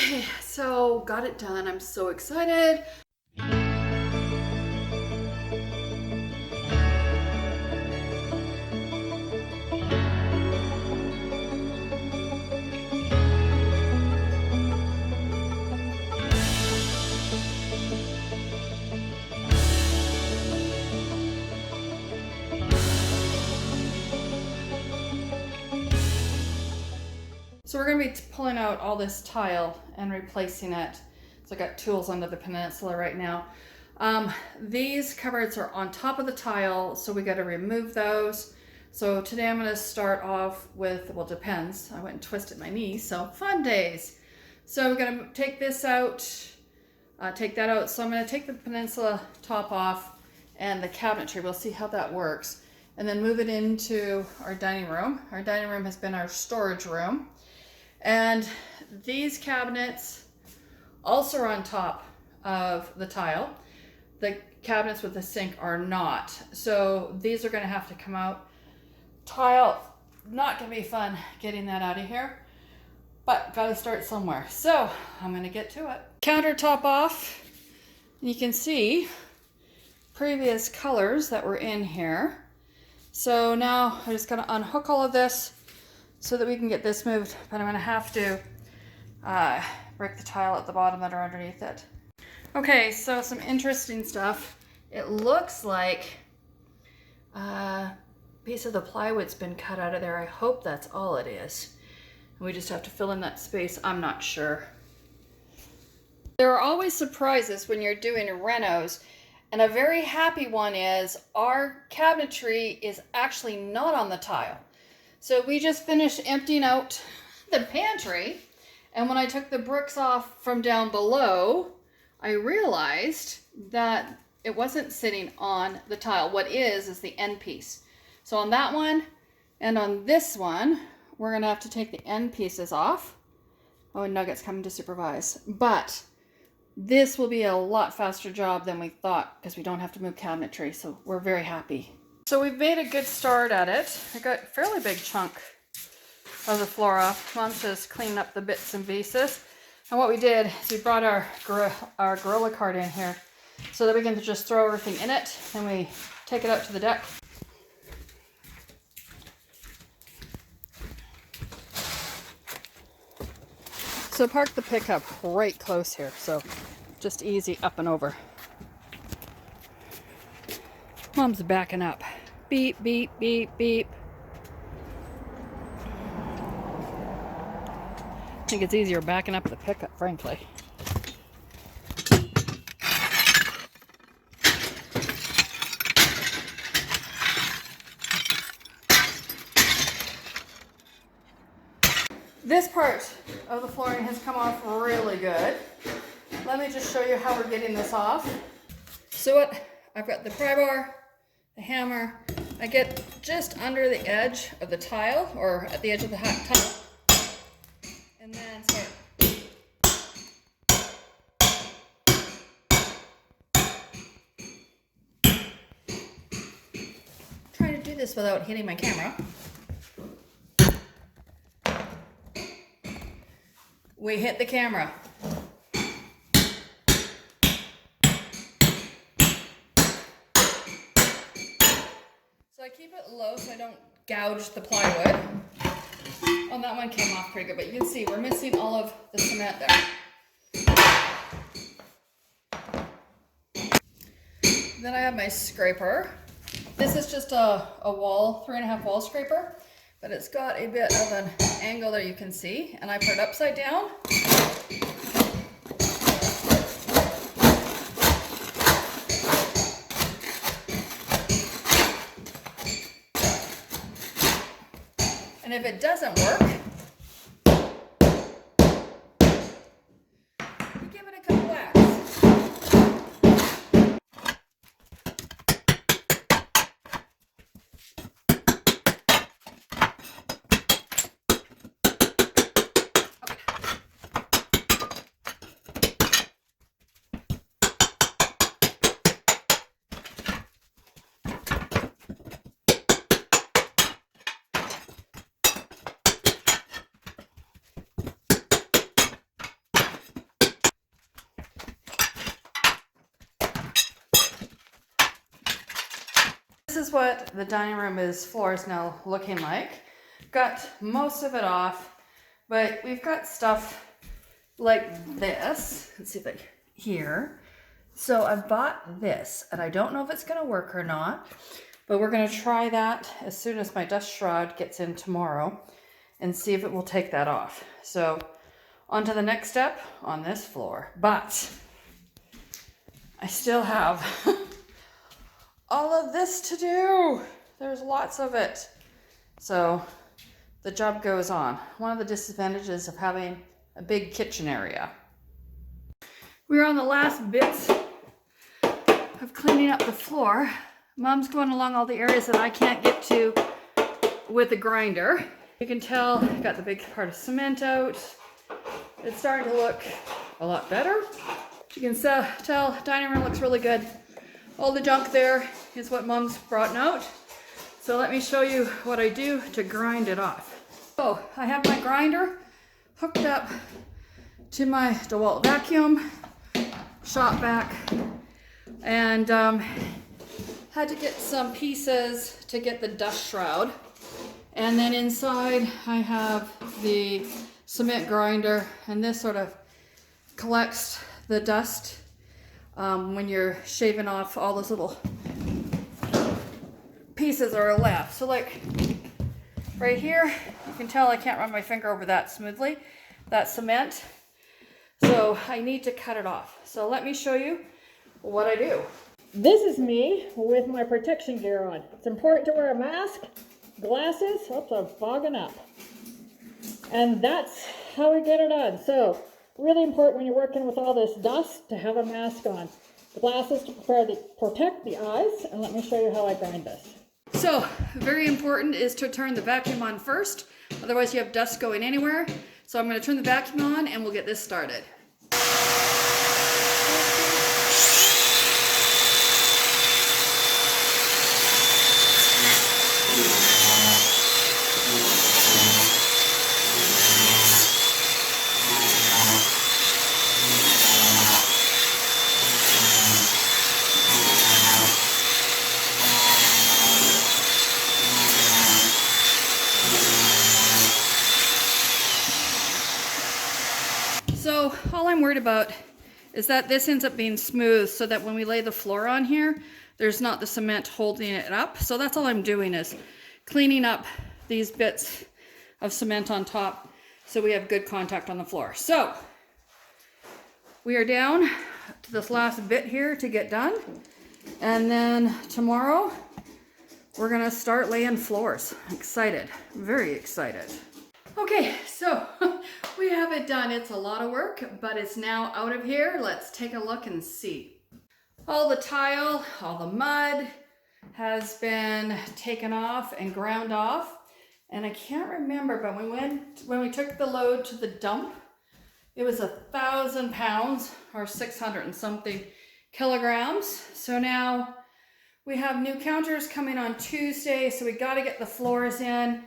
Okay, so got it done. I'm so excited. So we're gonna be pulling out all this tile and replacing it. So I got tools under the Peninsula right now. These cupboards are on top of the tile, so we gotta remove those. So today I'm gonna start off with, well, depends. I went and twisted my knee, so fun days. So we're gonna take this out, take that out. So I'm gonna take the Peninsula top off and the cabinetry. We'll see how that works. And then move it into our dining room. Our dining room has been our storage room. And these cabinets also are on top of the tile. The cabinets with the sink are not. So these are gonna have to come out. Tile, not gonna be fun getting that out of here, but gotta start somewhere. So I'm gonna get to it. Countertop off. You can see previous colors that were in here. So now I just gotta unhook all of this so that we can get this moved, but I'm gonna have to break the tile at the bottom that are underneath it. Okay, so some interesting stuff. It looks like a piece of the plywood's been cut out of there. I hope that's all it is. We just have to fill in that space. I'm not sure. There are always surprises when you're doing renos, and a very happy one is our cabinetry is actually not on the tile. So we just finished emptying out the pantry, and when I took the bricks off from down below, I realized that it wasn't sitting on the tile. What is the end piece. So on that one and on this one, we're gonna have to take the end pieces off. Oh, and Nugget's coming to supervise. But this will be a lot faster job than we thought because we don't have to move cabinetry, so we're very happy. So we've made a good start at it. I got a fairly big chunk of the floor off. Mom's just cleaning up the bits and pieces. And what we did is we brought our Gorilla cart in here so that we can just throw everything in it and we take it out to the deck. So park the pickup right close here, so just easy up and over. Mom's backing up. Beep, beep, beep, beep. I think it's easier backing up the pickup, frankly. This part of the flooring has come off really good. Let me just show you how we're getting this off. So I've got the pry bar, the hammer. I get just under the edge of the tile, or at the edge of the tile, and then start. Trying to do this without hitting my camera. We hit the camera. So I keep it low so I don't gouge the plywood. Oh, that one came off pretty good, but you can see we're missing all of the cement there. Then I have my scraper. This is just a wall, 3.5 wall scraper, but it's got a bit of an angle there you can see, and I put it upside down. And if it doesn't work, you give it a couple whacks. This is what the dining room floor is now looking like. Got most of it off, but we've got stuff like this. Let's see if I can here. So I bought this, and I don't know if it's gonna work or not, but we're gonna try that as soon as my dust shroud gets in tomorrow and see if it will take that off. So on to the next step on this floor. But I still have all of this to do. There's lots of it. So the job goes on. One of the disadvantages of having a big kitchen area. We're on the last bits of cleaning up the floor. Mom's going along all the areas that I can't get to with the grinder. You can tell I got the big part of cement out. It's starting to look a lot better. You can tell dining room looks really good. All the junk there is what Mom's brought out. So let me show you what I do to grind it off. So I have my grinder hooked up to my DeWalt vacuum, shot vac, and had to get some pieces to get the dust shroud. And then inside I have the cement grinder, and this sort of collects the dust when you're shaving off all those little pieces that are left. So like right here, you can tell I can't run my finger over that smoothly. That's cement. So I need to cut it off. So let me show you what I do. This is me with my protection gear on. It's important to wear a mask, glasses. Oops, I'm fogging up. And that's how we get it done. So really important when you're working with all this dust to have a mask on. The glasses to protect the eyes. And let me show you how I grind this. So very important is to turn the vacuum on first. Otherwise you have dust going anywhere. So I'm going to turn the vacuum on and we'll get this started. So all I'm worried about is that this ends up being smooth so that when we lay the floor on here, there's not the cement holding it up. So that's all I'm doing is cleaning up these bits of cement on top so we have good contact on the floor. So we are down to this last bit here to get done. And then tomorrow we're gonna start laying floors. I'm excited, very excited. Okay, so we have it done. It's a lot of work, but it's now out of here. Let's take a look and see. All the tile, all the mud has been taken off and ground off. And I can't remember, but when we took the load to the dump, it was 1,000 pounds or 600 and something kilograms. So now we have new counters coming on Tuesday. So we got to get the floors in,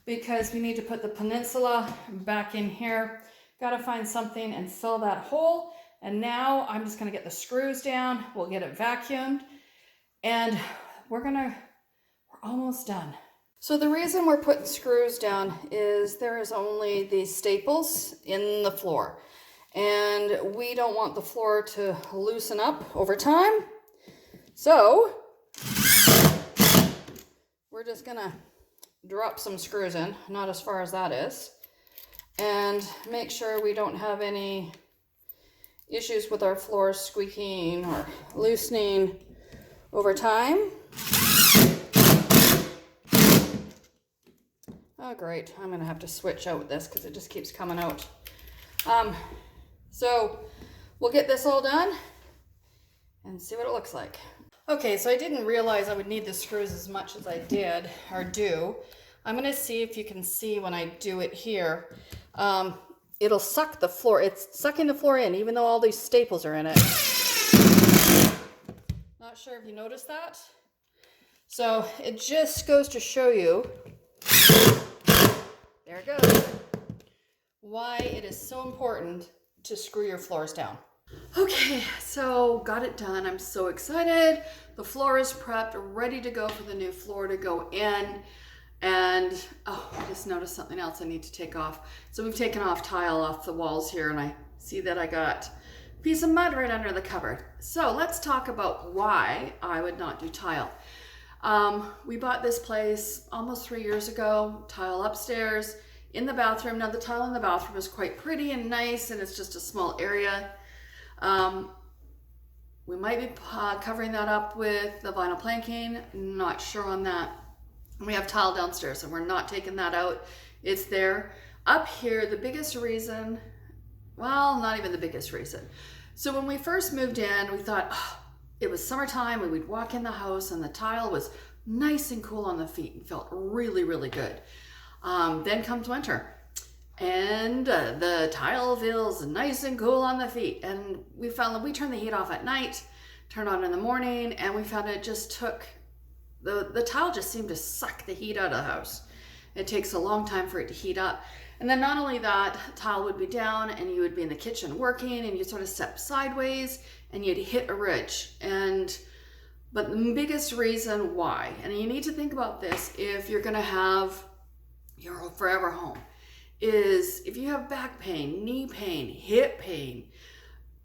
because we need to put the peninsula back in here. Got to find something and fill that hole. And now I'm just going to get the screws down. We'll get it vacuumed and we're almost done. So the reason we're putting screws down is there is only these staples in the floor. And we don't want the floor to loosen up over time. So we're just going to drop some screws in, not as far as that is, and make sure we don't have any issues with our floors squeaking or loosening over time. Oh great, I'm gonna have to switch out this because it just keeps coming out. So we'll get this all done and see what it looks like. Okay, so I didn't realize I would need the screws as much as I did, or do. I'm gonna see if you can see when I do it here. It'll suck the floor. It's sucking the floor in, even though all these staples are in it. Not sure if you noticed that. So it just goes to show you, there it goes, why it is so important to screw your floors down. Okay, so got it done. I'm so excited. The floor is prepped, ready to go for the new floor to go in. And oh, I just noticed something else I need to take off. So we've taken off tile off the walls here, and I see that I got a piece of mud right under the cupboard. So let's talk about why I would not do tile. We bought this place almost 3 years ago, tile upstairs, in the bathroom. Now the tile in the bathroom is quite pretty and nice, and it's just a small area. We might be covering that up with the vinyl planking, not sure on that. We have tile downstairs, and we're not taking that out. It's there. Up here, the biggest reason, well, not even the biggest reason. So when we first moved in, we thought, oh, it was summertime, and we'd walk in the house, and the tile was nice and cool on the feet and felt really, really good. Then comes winter, and the tile feels nice and cool on the feet. And we found that we turn the heat off at night, turn on in the morning, and we found it just took, the tile just seemed to suck the heat out of the house. It takes a long time for it to heat up. And then not only that, tile would be down, and you would be in the kitchen working, and you'd sort of step sideways, and you'd hit a ridge. But the biggest reason why, and you need to think about this if you're gonna have your forever home, is if you have back pain, knee pain, hip pain,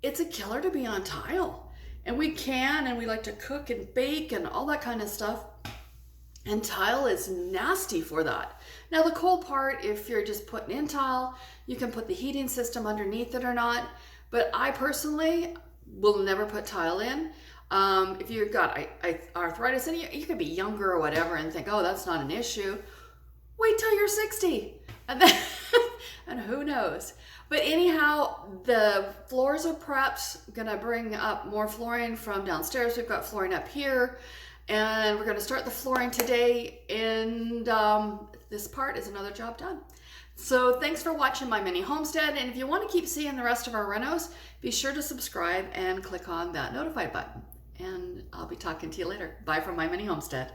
it's a killer to be on tile. And we like to cook and bake and all that kind of stuff. And tile is nasty for that. Now the cool part, if you're just putting in tile, you can put the heating system underneath it or not. But I personally will never put tile in. If you've got arthritis and you could be younger or whatever and think, oh, that's not an issue. Wait till you're 60. And then, and who knows? But anyhow, the floors are prepped. Gonna bring up more flooring from downstairs. We've got flooring up here, and we're gonna start the flooring today. And this part is another job done. So thanks for watching my mini homestead. And if you want to keep seeing the rest of our renos, be sure to subscribe and click on that notify button. And I'll be talking to you later. Bye from my mini homestead.